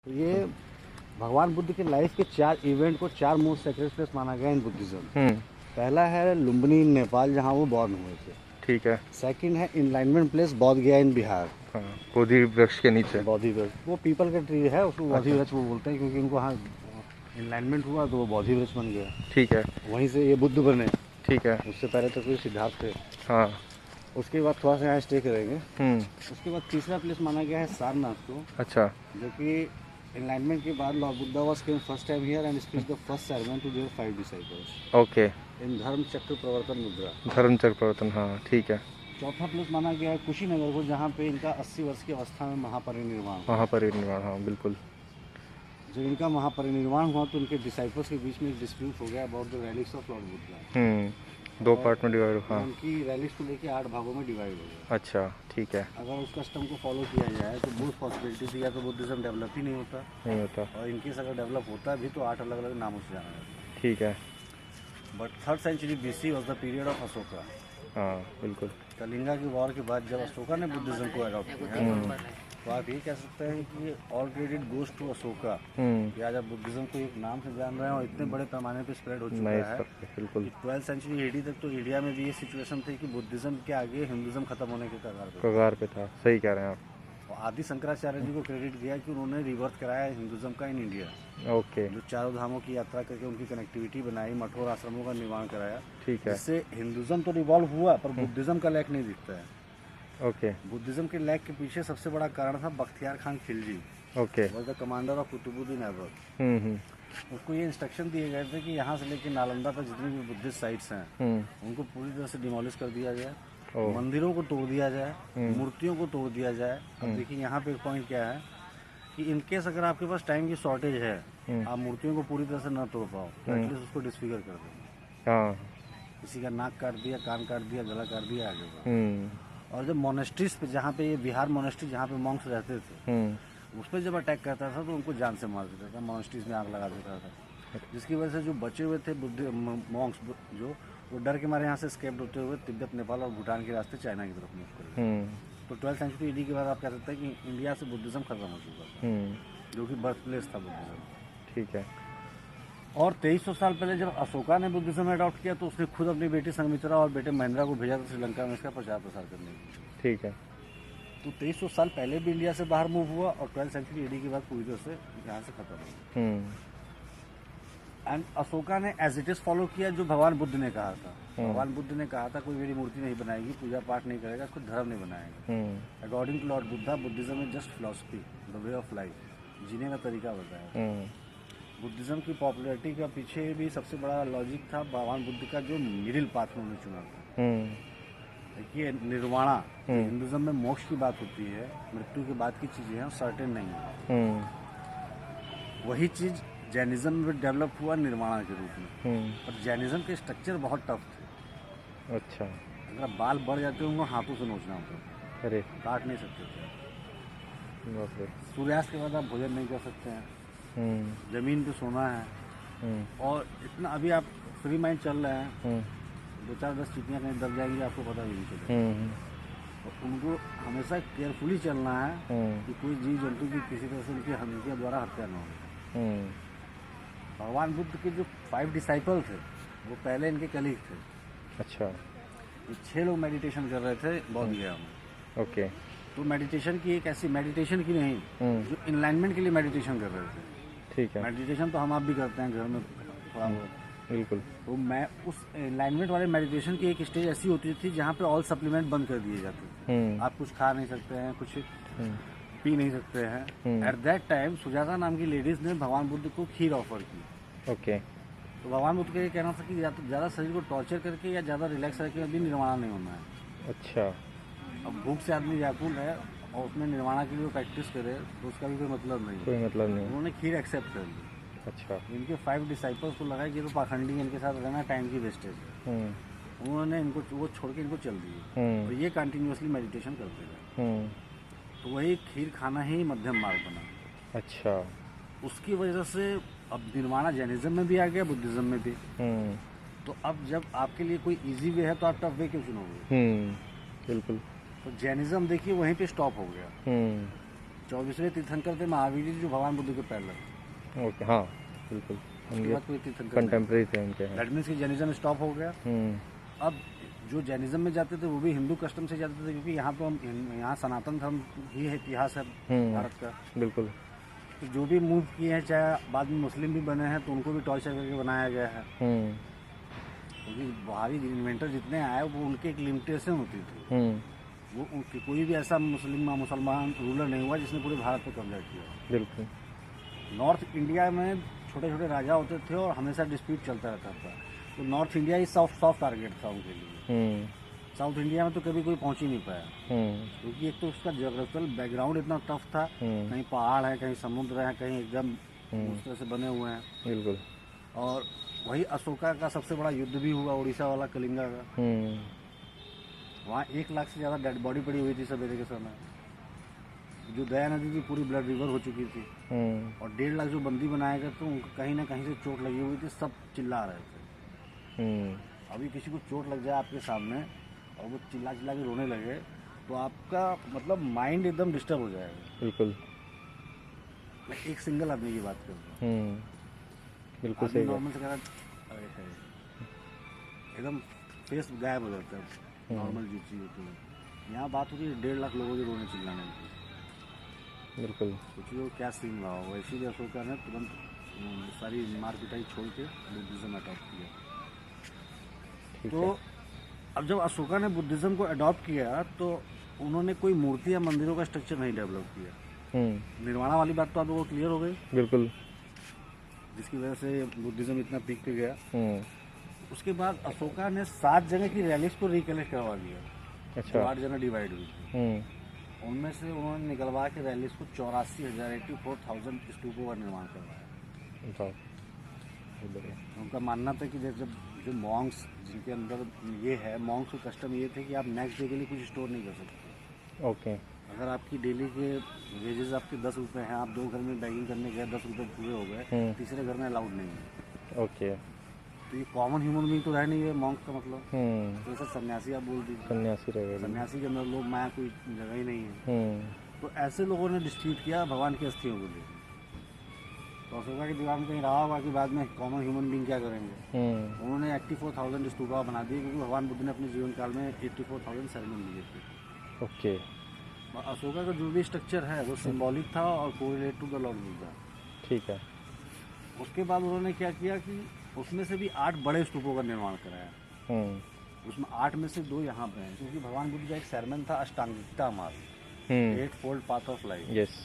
तो ये भगवान बुद्ध के लाइफ के 4 इवेंट को 4 मोस्ट सेक्रेड प्लेस माना गया इन बुद्धिज्म। पहला है लुम्बिनी नेपाल, जहाँ वो बॉर्न हुए थे। ठीक है। सेकंड है इनलाइनमेंट प्लेस बोध गया इन बिहार। हाँ, बोधि वृक्ष के नीचे। बोधि वृक्ष, वो पीपल का ट्री है, उसको बोधि वृक्ष वो बोलते हैं, क्योंकि उनको हाँ इनलाइनमेंट हुआ तो वो बोधि वृक्ष बन गया। ठीक है। वहीं से ये बुद्ध बने। ठीक है। उससे पहले तो कोई सिद्धार्थ थे। हाँ। उसके बाद थोड़ा सा यहाँ स्टे करेंगे। हम्म। उसके बाद तीसरा प्लेस माना गया है सारनाथ को, अच्छा। जो कि एनलाइटमेंट के बाद lord Buddha was came first time here and speech the first sermon to their 5 disciples. Okay. इन धर्म चक्र प्रवर्तन मुद्रा। धर्म चक्र प्रवर्तन, हाँ ठीक है। चौथा प्लेस माना गया है कुशीनगर को, जहाँ पे इनका 80 वर्ष की अवस्था में महापरिनिर्वाण। महापरिनिर्वाण, हाँ बिल्कुल। जब इनका महापरिनिर्वाण हुआ तो उनके डिसाइपल्स के बीच में एक डिस्प्यूट हो गया about the relics of Lord Buddha. 2 part में डिवाइड, हाँ। उनकी रैलिक्स को लेके 8 भागों में डिवाइड हो गया। अच्छा ठीक है। अगर उस कस्टम को फॉलो किया जाए तो बहुत पॉसिबिलिटी थी, या तो बुद्धिज्म डेवलप ही नहीं होता, नहीं होता, और इनकेस अगर डेवलप होता भी तो 8 अलग अलग नामों से जाना जाता। ठीक है। But 3rd century BC was the period of Ashoka. हाँ बिल्कुल। कलिंगा की वॉर के बाद जब अशोका ने बुद्धिज्म को अडॉप्ट किया, तो आप ये कह सकते हैं कि all credit goes to Ashoka. आज आप बुद्धिज्म को एक नाम से जान रहे हैं और इतने बड़े पैमाने पे स्प्रेड हो चुका है। बिल्कुल। 12th सेंचुरी AD तक तो इंडिया में भी ये सिचुएशन थी कि बुद्धिज्म के आगे हिंदुज्म खत्म होने के कगार पे था। सही कह रहे हैं आप। और आदि शंकराचार्य जी को क्रेडिट दिया कि उन्होंने रिवर्थ कराया हिंदुज्म का इन इंडिया। ओके। जो चारों धामों की यात्रा करके उनकी कनेक्टिविटी बनाई, मठों और आश्रमों का निर्माण कराया। ठीक है। जिससे हिंदुज्म तो रिवॉल्व हुआ, पर बुद्धिज्म का लैक नहीं दिखता है। ओके। बुद्धिज्म के लैक के पीछे सबसे बड़ा कारण था Bakhtiyar Khan Khilji. Okay. Was the commander of Qutbuddin Aibak. उसको ये इंस्ट्रक्शन दिए गए थे कि यहाँ से लेकर नालंदा तक जितनी भी बुद्धिस्ट साइट्स हैं उनको पूरी तरह से डिमोलिश कर दिया जाए, मंदिरों को तोड़ दिया जाए, मूर्तियों को तोड़ दिया जाए। अब देखिए यहाँ पे एक पॉइंट क्या है कि इनकेस अगर आपके पास टाइम की शॉर्टेज है, आप मूर्तियों को पूरी तरह से न तोड़ पाओ तो एटलीस्ट उसको डिसफिगर कर दो। हाँ। किसी का नाक काट दिया, कान काट दिया, गला काट दिया, आगे बढ़ो। और जब मोनेस्ट्रीज पे, जहाँ पे ये बिहार मोनेस्ट्री जहाँ पे मॉन्क्स रहते थे, उस पर जब अटैक करता था तो उनको जान से मार देता था, मोनेस्ट्रीज में आग लगा देता था। जिसकी वजह से जो बचे हुए थे मॉन्क्स जो, वो डर के मारे यहाँ से स्केप्ड होते हुए तिब्बत, नेपाल और भूटान के रास्ते चाइना की तरफ मूव कर गए। तो 12th सेंचुरी AD के बाद आप कह सकते हैं कि इंडिया से बुद्धिज्म खत्म हो चुका था, जो कि बर्थ प्लेस था बुद्धिज्म। ठीक है। और 2300 साल पहले जब अशोका ने बुद्धिज्म अडॉप्ट किया तो उसने खुद अपनी बेटी संघमित्रा और बेटे महेंद्रा को भेजा था श्रीलंका में इसका प्रचार प्रसार करने के लिए। ठीक है। तो 2300 साल पहले भी इंडिया से बाहर मूव हुआ और 12th सेंचुरी AD के बाद पूरी तरह से यहाँ से खत्म हो गया। एंड अशोका ने एज इट इज फॉलो किया जो भगवान बुद्ध ने कहा था। भगवान बुद्ध ने कहा था कोई मेरी मूर्ति नहीं बनाएगी, पूजा पाठ नहीं करेगा, खुद धर्म नहीं बनाएगा। According to Lord Buddha, Buddhism is just philosophy, the way of life, जीने का तरीका बताया। बुद्धिज्म की पॉपुलैरिटी का पीछे भी सबसे बड़ा लॉजिक था भगवान बुद्ध का जो मिडिल पाथ उन्होंने चुना था। देखिए निर्वाणा, हिंदुज्म में मोक्ष की बात होती है, मृत्यु के बाद की चीजें हैं, सर्टेन नहीं है। वही चीज जैनिज्म में डेवलप हुआ निर्वाणा के रूप में। और जैनिज्म के स्ट्रक्चर बहुत टफ थे। अच्छा। अगर बाल बढ़ जाते उनको हाथों से नोचना होता, अरे काट नहीं सकते थे। सूर्यास्त के बाद आप भोजन नहीं कर सकते हैं, जमीन पे सोना है। और इतना अभी आप फ्री माइंड चल रहे हैं, 2-4-10 चीटियाँ कहीं दब जाएंगी आपको पता भी नहीं चलेगा। तो उनको हमेशा केयरफुली चलना है कि कोई जीव जंतु की किसी तरह से उनकी हत्या द्वारा हत्या न हो। भगवान बुद्ध के जो 5 डिसाइपल थे वो पहले इनके कलीग थे। अच्छा। ये 6 लोग मेडिटेशन कर रहे थे बोध गया में। ओके। तो मेडिटेशन की एक ऐसी मेडिटेशन की नहीं, जो इनलाइनमेंट के लिए मेडिटेशन कर रहे थे। ठीक है। मेडिटेशन तो हम आप भी करते हैं घर में थोड़ा बहुत। बिल्कुल। तो मैं उस इनलाइनमेंट वाले मेडिटेशन की एक स्टेज ऐसी होती थी जहाँ पे ऑल सप्लीमेंट बंद कर दिए जाते थे। आप कुछ खा नहीं सकते हैं, कुछ पी नहीं सकते हैं। एट दैट टाइम सुजाता नाम की लेडीज ने भगवान बुद्ध को खीर ऑफर की। ओके। तो भगवान बुद्ध का ये कहना था कि ज़्यादा शरीर को टॉर्चर करके या ज़्यादा रिलैक्स करके अभी निर्वाणा नहीं होना है। अच्छा। अब भूख से आदमी व्याकुल है और उसमें निर्वाणा के लिए प्रैक्टिस करे तो उसका भी कोई मतलब नहीं। कोई मतलब नहीं। उन्होंने खीर एक्सेप्ट कर ली। अच्छा। इनके 5 डिसाइपल्स को लगा कि तो पाखंडी, इनके साथ रहना टाइम की वेस्टेज है। उन्होंने इनको वो छोड़ के इनको चल दिए और ये कंटिन्यूसली मेडिटेशन करते रहे। तो वही खीर खाना ही मध्यम मार्ग बना। अच्छा। उसकी वजह से अब निर्वाणा जैनिज्म में भी आ गया, बुद्धिज्म में भी। तो अब जब आपके लिए कोई इजी वे है तो आप टफ वे क्यों चुनोगे? बिल्कुल। तो जैनिज्म देखिए वहीं पे स्टॉप हो गया। 24वें तीर्थंकर थे महावीर जी, जो भगवान बुद्ध के पैरेलल। ओके, हाँ बिल्कुल, उसके उनके बाद कोई तीर्थंकर नहीं। कंटेम्प्रेरी थे उनके। दैट मीन्स कि जैनिज्म स्टॉप हो गया। अब जो जैनिज्म में जाते थे वो भी हिंदू कस्टम से जाते थे, क्योंकि यहाँ तो हम यहाँ सनातन धर्म ही है, इतिहास है भारत का। बिल्कुल। तो जो भी मूव किए हैं, चाहे बाद में मुस्लिम भी बने हैं, तो उनको भी टॉर्चर करके बनाया गया है। क्योंकि बाहरी इन्वेंटर जितने आए वो उनकी एक लिमिटेशन होती थी। वो कोई भी ऐसा मुसलमान रूलर नहीं हुआ जिसने पूरे भारत पे कब्जा किया। बिल्कुल। नॉर्थ इंडिया में छोटे छोटे राजा होते थे और हमेशा डिस्प्यूट चलता रहता था, तो नॉर्थ इंडिया ही सॉफ्ट टारगेट था उनके लिए। साउथ इंडिया में तो कभी कोई पहुंच ही नहीं पाया, क्योंकि एक तो उसका जियोग्राफिकल बैकग्राउंड इतना टफ था। कहीं पहाड़ है, कहीं समुद्र है, कहीं एकदम उस तरह से बने हुए हैं। बिल्कुल। और वही अशोका का सबसे बड़ा युद्ध भी हुआ, उड़ीसा वाला, कलिंगा का। वहाँ 1 लाख से ज़्यादा डेड बॉडी पड़ी हुई थी सवेरे के समय। जो दया नदी थी पूरी ब्लड रिवर हो चुकी थी। और 1.5 लाख जो बंदी बनाए गए थे उनको कहीं ना कहीं से चोट लगी हुई थी, सब चिल्ला रहे थे। अभी किसी को चोट लग जाए आपके सामने और वो चिल्ला चिल्ला के रोने लगे, तो आपका मतलब माइंड एकदम डिस्टर्ब हो जाएगा। बिल्कुल। मैं एक सिंगल आदमी की बात कर रहा हूँ। बिल्कुल सही। नॉर्मल से कह एकदम फेस गायब हो जाता है, नॉर्मल जो चीज़ होती है। यहाँ बात होती है 1.5 लाख लोगों के रोने चिल्लाने की। बिल्कुल। सोचिए क्या सीन रहा होगा। इसीलिए अशोका ने तुरंत सारी मार पिटाई छोड़ के बुद्धिज़्म अडॉप्ट किया। तो अब जब अशोका ने बुद्धिज़्म को अडॉप्ट किया तो उन्होंने कोई मूर्ति या मंदिरों का स्ट्रक्चर नहीं डेवलप किया। निर्माणा वाली बात तो आप लोगों को क्लियर हो गई। बिल्कुल। जिसकी वजह से बुद्धिज़्म इतना पीक पे गया। उसके बाद अशोका ने 7 जगह की रैलीज को रिकलेक्ट करवा दिया। अच्छा। 8 जगह डिवाइड हुई थी। उनमें से उन्होंने निकलवा के रैलीज को 84,000 स्तूपों का निर्माण करवाया। उनका मानना था कि जब जो मॉन्क्स जिनके अंदर ये है, मॉन्क्स का कस्टम ये थे कि आप नेक्स्ट डे के लिए कुछ स्टोर नहीं कर सकते। ओके। अगर आपकी डेली के वेजेस आपके 10 रुपये हैं, आप 2 घर में बैगिंग करने गए, 10 रुपये पूरे हो गए, तीसरे घर में अलाउड नहीं है। ओके। तो ये कॉमन ह्यूमन बीइंग तो रह नहीं है मॉन्क का मतलब। तो ऐसा सन्यासी आप बोल दीजिए, सन्यासी रहेगा। सन्यासी के अंदर लोग माया कोई जगह ही नहीं है। तो ऐसे लोगों ने डिस्ट्रीब्यूट किया भगवान की अस्थियों को लेकर। तो अशोका की दीवार में कहीं रहा होगा कि बाद में कॉमन ह्यूमन बीइंग क्या करेंगे। उन्होंने 84,000 स्तूपा बना दिए, क्योंकि भगवान बुद्ध ने अपने जीवन काल में 84,000 सेरेमनी दिए थे। ओके। अशोका का जो भी स्ट्रक्चर है वो सिंबॉलिक था और correlate to the Lord Buddha. ठीक है। उसके बाद उन्होंने क्या किया कि उसमें से भी 8 बड़े स्तूपों का निर्माण कराया। उसमें 8 में से 2 यहाँ पे हैं, क्योंकि भगवान बुद्ध का एक सरमन था अष्टांगिकता मार्ग, 8 fold path of life. Yes.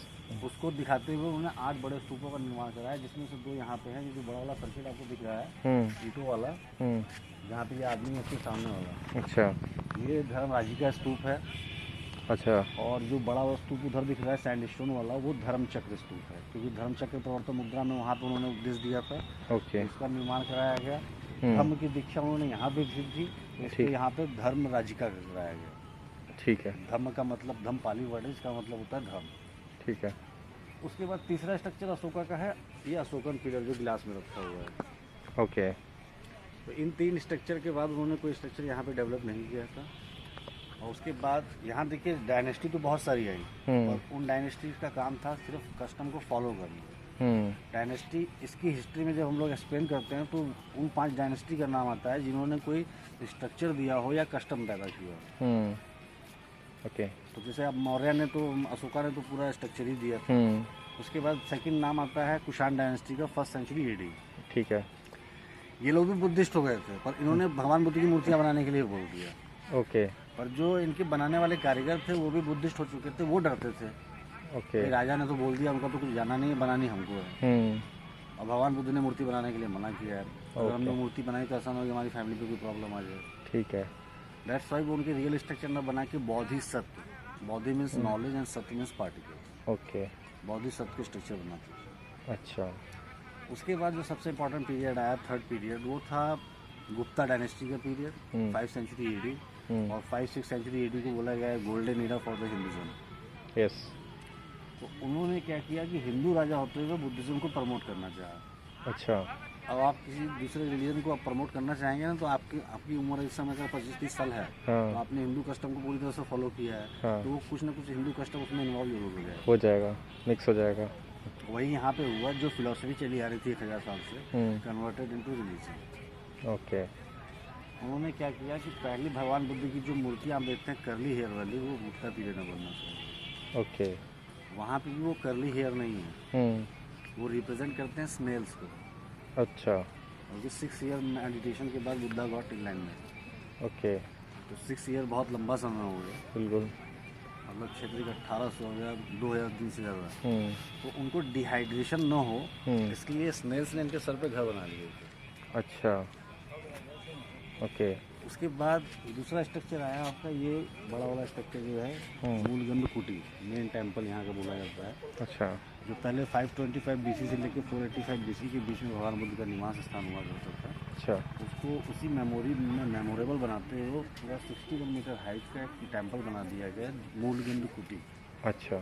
उसको दिखाते हुए उन्होंने 8 बड़े स्तूपों का निर्माण कराया, जिसमें से 2 यहाँ पे हैं। जो बड़ा वाला सर्किट आपको दिख रहा है ईंटों वाला, जहाँ पे ये आदमी उसके सामने वाला। अच्छा। ये धर्मराजी का स्तूप है। अच्छा। और जो बड़ा स्तूप उधर दिख रहा है सैंडस्टोन वाला, वो धर्म चक्र स्तूप है, क्योंकि धर्म चक्र प्रवर्तन मुद्रा में वहाँ पे उन्होंने उपदेश दिया था। ओके। इसका निर्माण कराया गया। धर्म की दीक्षा उन्होंने यहाँ पे दी थी, इसको यहाँ पे धर्म राजिका कराया गया। ठीक है। धर्म का मतलब धर्म पाली वर्ड है, इसका मतलब होता है धर्म। ठीक है। उसके बाद तीसरा स्ट्रक्चर अशोका का है, ये अशोकन पिलर जो गिलास में रखा हुआ है। ओके। तो इन 3 स्ट्रक्चर के बाद उन्होंने कोई स्ट्रक्चर यहाँ पे डेवलप नहीं किया था। और उसके बाद यहाँ देखिए डायनेस्टी तो बहुत सारी आई, और उन डायनेस्टी का काम था सिर्फ कस्टम को फॉलो करना। डायनेस्टी इसकी हिस्ट्री में जब हम लोग एक्सप्लेन करते हैं तो उन 5 डायनेस्टी का नाम आता है जिन्होंने कोई स्ट्रक्चर दिया हो या कस्टम पैदा किया हो। ओके। तो जैसे अब मौर्य ने तो, अशोका ने तो पूरा स्ट्रक्चर ही दिया था। उसके बाद सेकंड नाम आता है कुषाण डायनेस्टी का, 1st सेंचुरी AD। ठीक है। ये लोग भी बुद्धिस्ट हो गए थे, पर इन्होंने भगवान बुद्ध की मूर्तियाँ बनाने के लिए बोल दिया। ओके। पर जो इनके बनाने वाले कारीगर थे वो भी बुद्धिस्ट हो चुके थे, वो डरते थे। ओके। राजा ने तो बोल दिया उनका तो कुछ जाना नहीं है, बनानी हमको है। और भगवान बुद्ध ने मूर्ति बनाने के लिए मना किया है। अगर हमने मूर्ति बनाई तो ऐसा ना हो कि हमारी फैमिली पे कोई प्रॉब्लम आ जाए। ठीक है। दैट्स वाई वो उनके रियल स्ट्रक्चर न बना के बोधिसत्व, बोधि मीन्स नॉलेज एंड सत्य मीन्स पार्टिकल। ओके। बोधिसत्व के स्ट्रक्चर बनाते। अच्छा। उसके बाद जो सबसे इम्पोर्टेंट पीरियड आया, 3rd पीरियड, वो था गुप्ता डायनेस्टी का पीरियड, 5th सेंचुरी AD। और 5-6 सेंचुरी AD को बोला गया है golden era for the Hinduism. Yes. तो उन्होंने क्या किया कि हिंदू राजा होते हुए बुद्धिज़्म को प्रमोट करना चाहा। अच्छा। अब आप किसी दूसरे रिलीजन को आप प्रमोट करना चाहेंगे ना, तो आपकी उम्र इस समय का 25-30 साल है, हाँ। तो आपने हिंदू कस्टम को पूरी तरह से फॉलो किया है, हाँ। तो वो कुछ ना कुछ हिंदू कस्टम उसमें इन्वॉल्व जरूर हो जाएगा, मिक्स हो जाएगा। वही यहाँ पे हुआ जो फिलोसफी चली आ रही थी 1000 साल से, कन्वर्टेड इनटू रिलीजन। ओके। उन्होंने क्या किया कि पहली भगवान बुद्ध की जो मूर्ति आप देखते हैं कर्ली हेयर वाली, वो गुप्ता पीरियड में बनना चाहिए। ओके। वहाँ पे भी वो कर्ली हेयर नहीं है, वो रिप्रेजेंट करते हैं स्नेल्स को। अच्छा। और 6 ईयर मेडिटेशन के बाद बुद्धा गॉट इनलाइनमेंट। ओके। तो 6 ईयर बहुत लंबा समय हो गया, बिल्कुल। मतलब क्षेत्रीय 1800 हो गया, 2000 दिन से ज़्यादा। तो उनको डिहाइड्रेशन न हो, इसलिए स्नेल्स ने इनके सर पे घर बना लिए थे। अच्छा। ओके। उसके बाद दूसरा स्ट्रक्चर आया आपका, ये बड़ा वाला स्ट्रक्चर जो है मूलगंध कुटी, मेन टेम्पल यहाँ का बोला जाता है। अच्छा। जो पहले 525 BC से लेकर 485 BC के बीच में भगवान बुद्ध का निवास स्थान हुआ करता था। अच्छा। उसको उसी मेमोरी में मेमोरेबल बनाते हुए पूरा 61 मीटर हाइट का एक टेम्पल बना दिया गया, मूलगंध कुटी। अच्छा।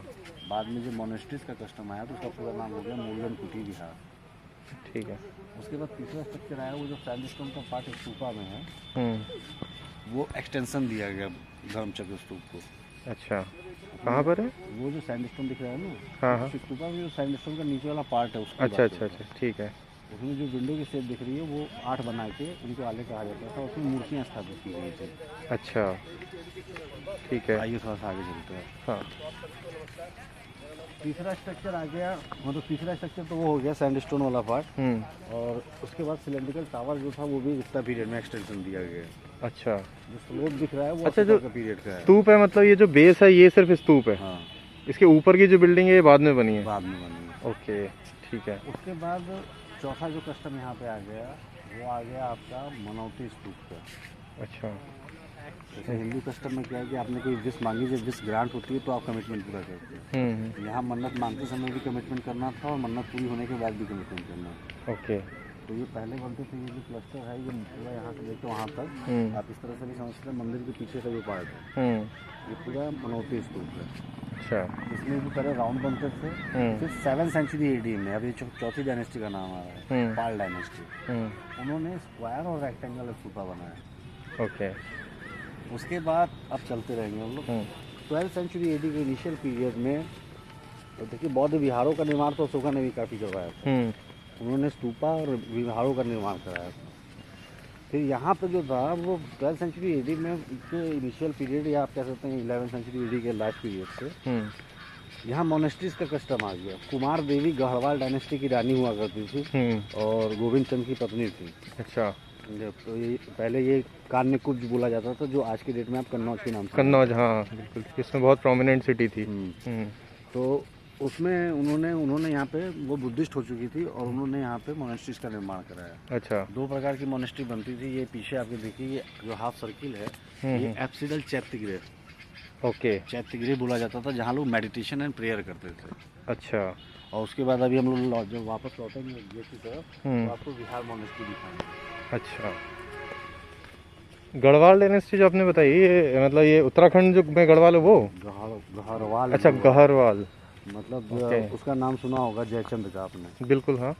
बाद में जो मोनेस्ट्रीज का कस्टम आया तो उसका पूरा नाम हो गया मूलगंध कुटी विहार। ठीक है। उसके बाद तीसरा स्ट्रक्चर आया, वो जो सैंडस्टोन का पार्ट स्तूपा में है, वो एक्सटेंशन दिया गया धर्मचक्र स्तूप को। अच्छा, कहाँ पर है वो जो सैंडस्टोन दिख रहा है ना, हाँ। स्तूपा में जो सैंडस्टोन का नीचे वाला पार्ट है उसकी अच्छा बात अच्छा कर रहा अच्छा, ठीक है। हूं। उसमें जो विंडो की शेप दिख रही है वो 8 बना के उनको आले कहा जाता था, उसमें मूर्तियाँ स्थापित की गई थी। अच्छा, ठीक है। आइए थोड़ा सा आगे चलते हैं। हाँ। तीसरा स्ट्रक्चर आ गया, मतलब तीसरा स्ट्रक्चर तो वो हो गया सैंडस्टोन वाला पार्ट। और उसके बाद सिलेंड्रिकल टावर जो था वो भी गुप्ता पीरियड में एक्सटेंशन दिया गया। अच्छा, जो स्लोप दिख रहा है वो अच्छा, जो पीरियड का है। स्तूप है, मतलब ये जो बेस है ये सिर्फ स्तूप है। हाँ। इसके ऊपर की जो बिल्डिंग है ये बाद में बनी है। बाद में बनी है। ओके, ठीक है। उसके बाद चौथा जो कस्टम यहाँ पे आ गया, वो आ गया आपका मनौती स्तूप का। अच्छा। जैसे हिंदू कस्टम में क्या है कि आपने कोई विश मांगी, जब विश ग्रांट होती है तो आप कमिटमेंट पूरा करते हैं। यहाँ मन्नत मांगते समय भी कमिटमेंट करना था और मन्नत पूरी होने के बाद भी कमिटमेंट करना। ओके। तो ये पहले बनते थे, ये जो क्लस्टर है ये पूरा यहाँ से लेकर वहाँ तक, आप इस तरह से भी समझ सकते हैं, मंदिर के पीछे का जो पार्ट है ये पूरा मनौती स्तूप है। अच्छा। इसमें भी पहले राउंड बनते थे, फिर 7th सेंचुरी AD में, अभी चौथी डायनेस्टी का नाम आ रहा है, पाल डायनेस्टी, उन्होंने स्क्वायर और रेक्टेंगल स्तूपा बनाया। ओके। उसके बाद अब चलते रहेंगे हम लोग 12th सेंचुरी AD के इनिशियल पीरियड में। तो देखिए बौद्ध विहारों का निर्माण तो अशोका ने भी काफ़ी करवाया था। उन्होंने स्तूपा और विहारों का निर्माण कराया था। फिर यहाँ पे जो था वो 12th सेंचुरी AD में के इनिशियल पीरियड, या आप कह सकते हैं 11th सेंचुरी AD के लास्ट पीरियड से यहाँ मोनेस्ट्रीज का कस्टम आ गया। कुमार देवी गढ़वाल डायनेस्टी की रानी हुआ करती थी और गोविंद चंद की पत्नी थी। अच्छा। तो ये पहले ये कान्यकुब्ज बोला जाता था, जो आज की डेट में आप कन्नौज के नाम से। कन्नौज, हाँ बिल्कुल, इसमें बहुत प्रोमिनेंट सिटी थी। तो उसमें उन्होंने यहाँ पे, वो बुद्धिस्ट हो चुकी थी और उन्होंने यहाँ पे मोनेस्ट्रीज का निर्माण कराया। अच्छा। 2 प्रकार की मोनेस्ट्री बनती थी। ये पीछे आपके देखिए, ये जो हाफ सर्किल है, ये एप्सिडल चैत्यगृह। ओके। चैत्यगृह बोला जाता था, जहाँ लोग मेडिटेशन एंड प्रेयर करते थे। अच्छा। और उसके बाद अभी हम लोग जब वापस लौटेंगे गेट की तरफ तो आपको विहार मोनेस्ट्री दिखाएंगे। अच्छा। गढ़वाल डायनेस्टी जो आपने बताई, ये मतलब ये उत्तराखंड जो में गढ़वाल है वो गहरवाल। अच्छा, गहरवाल मतलब उसका नाम सुना होगा जयचंद का आपने। बिल्कुल, हाँ।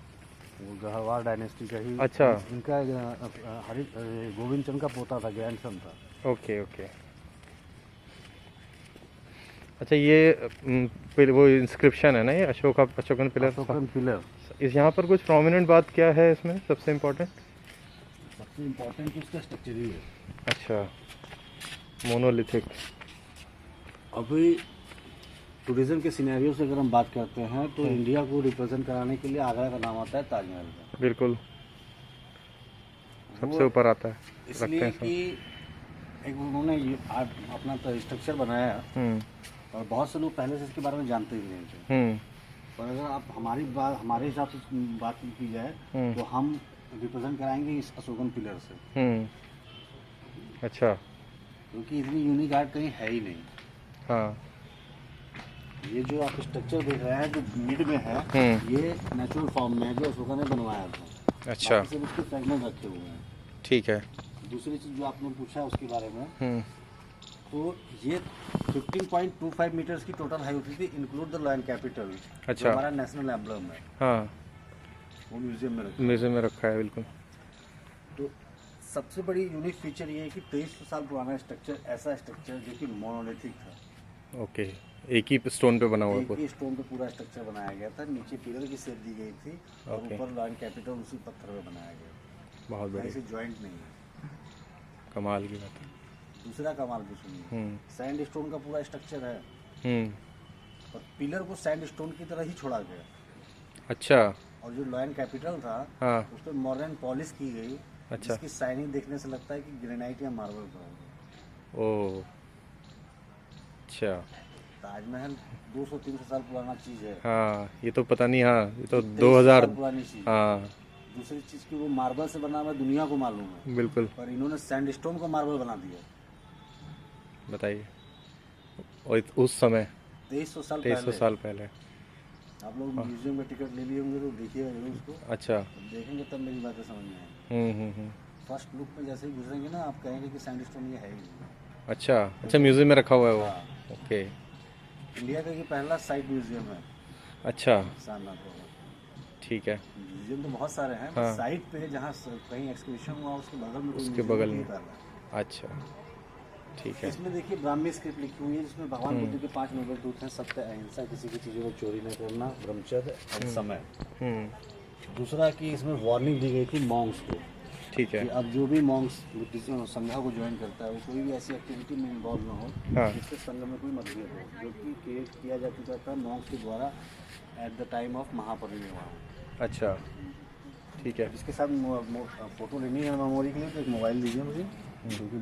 वो गहरवाल डायनेस्टी का ही। अच्छा। इनका गोविंद चंद का पोता था, ग्रैंडसन था। Okay okay. अच्छा, ये वो इंस्क्रिप्शन है ना, ये अशोकन पिलर। इस यहाँ पर कुछ प्रोमिनेंट बात क्या है इसमें सबसे इम्पोर्टेंट? सबसे इम्पोर्टेंट उसका स्ट्रक्चर ही है। अच्छा, मोनोलिथिक। अभी टूरिज्म के सिनेरियो से अगर हम बात करते हैं तो इंडिया को रिप्रेजेंट कराने के लिए आगरा का नाम आता है ताजमहल का। बिल्कुल, सबसे ऊपर आता है। इसलिए कि एक उन्होंने अपना स्ट्रक्चर बनाया और बहुत से लोग पहले से इसके बारे में जानते ही नहीं थे। पर अगर आप हमारे हिसाब से बात की जाए तो हम रिप्रेजेंट कराएंगे इस अशोकन पिलर से। अच्छा। क्योंकि इतनी यूनिक आर्ट कहीं है ही नहीं। हाँ। ये जो आप स्ट्रक्चर देख रहे हैं जो मिड में है, ये नेचुरल फॉर्म में है, जो अशोका ने बनवाया था। अच्छा। सिर्फ उसके फ्रेगमेंट रखे हुए हैं। ठीक है। दूसरी चीज़ जो आपने पूछा उसके बारे में, तो ये 15.25 मीटर्स की टोटल हाइट होती थी, इंक्लूड द लॉयन कैपिटल। अच्छा। हमारा नेशनल एम्बलम है। हाँ। वो म्यूजियम में रखा म्यूजियम में रखा है बिल्कुल। तो सबसे बड़ी यूनिक फीचर ये है कि 2300 साल पुराना स्ट्रक्चर, ऐसा स्ट्रक्चर जो कि मोनोलिथिक था। ओके, एक ही स्टोन पे बना हुआ एक ही स्टोन पे पूरा स्ट्रक्चर बनाया गया था, नीचे पिलर की शेप दी गई थी और ऊपर लॉयन कैपिटल उसी पत्थर पे बनाया गया। बहुत बढ़िया, ऐसे जॉइंट नहीं है, कमाल की बात है। दूसरा कमाल भी सुनिए, सैंड स्टोन का पूरा स्ट्रक्चर है और पिलर को सैंड स्टोन की तरह ही छोड़ा गया। अच्छा। और जो लॉयन कैपिटल था हाँ। उस पर मॉडर्न पॉलिश की गई। अच्छा। इसकी शाइनिंग देखने से लगता है कि ग्रेनाइट या मार्बल का होगा। ओह अच्छा। ताजमहल 200-300 साल पुराना चीज है। हाँ, ये तो पता नहीं। हाँ, ये तो 2300 2000। साल पुरानी चीज। हाँ दूसरी चीज की वो मार्बल से बना हुआ दुनिया को मालूम है, बिल्कुल। पर इन्होंने सैंडस्टोन को मार्बल बना दिया। बताइए, और उस समय 2300 साल 2300 साल पहले। आप लोग म्यूजियम में टिकट ले लिए होंगे तो देखिएगा जरूर उसको। अच्छा। तो देखेंगे तब मेरी बातें समझ में आएंगी। फर्स्ट लुक में जैसे ही गुजरेंगे ना, आप कहेंगे कि सैंडस्टोन ये है ही नहीं। अच्छा अच्छा, म्यूजियम में रखा हुआ है वो। हाँ। ओके। इंडिया का ये पहला साइट म्यूजियम है। अच्छा सारनाथ होगा। ठीक है। म्यूजियम तो बहुत सारे हैं, हाँ। साइट पे जहाँ कहीं एक्सक्रीशन हुआ उसके बगल में उसके बगल में। अच्छा ठीक है। इसमें देखिए ब्राह्मी स्क्रिप्ट लिखी हुई है, जिसमें भगवान बुद्ध के 5 नोबल ट्रूथ हैं। सत्य, अहिंसा, किसी की चीज़ों को चोरी न करना, ब्रह्मचर्य और समय। दूसरा कि इसमें वार्निंग दी गई थी मॉन्क्स को। ठीक है। कि अब जो भी मॉन्क्स बुद्धिज्म संघा को ज्वाइन करता है वो कोई भी ऐसी एक्टिविटी में इन्वॉल्व ना हो हाँ। जिससे संघ में कोई मतभेद हो, जो कि क्रिएट किया जा चुका था मॉन्क्स के द्वारा एट द टाइम ऑफ महापरिनिर्वाण। अच्छा ठीक है। इसके साथ फोटो लेनी है मेमोरी के लिए, तो एक मोबाइल दीजिए मुझे, क्योंकि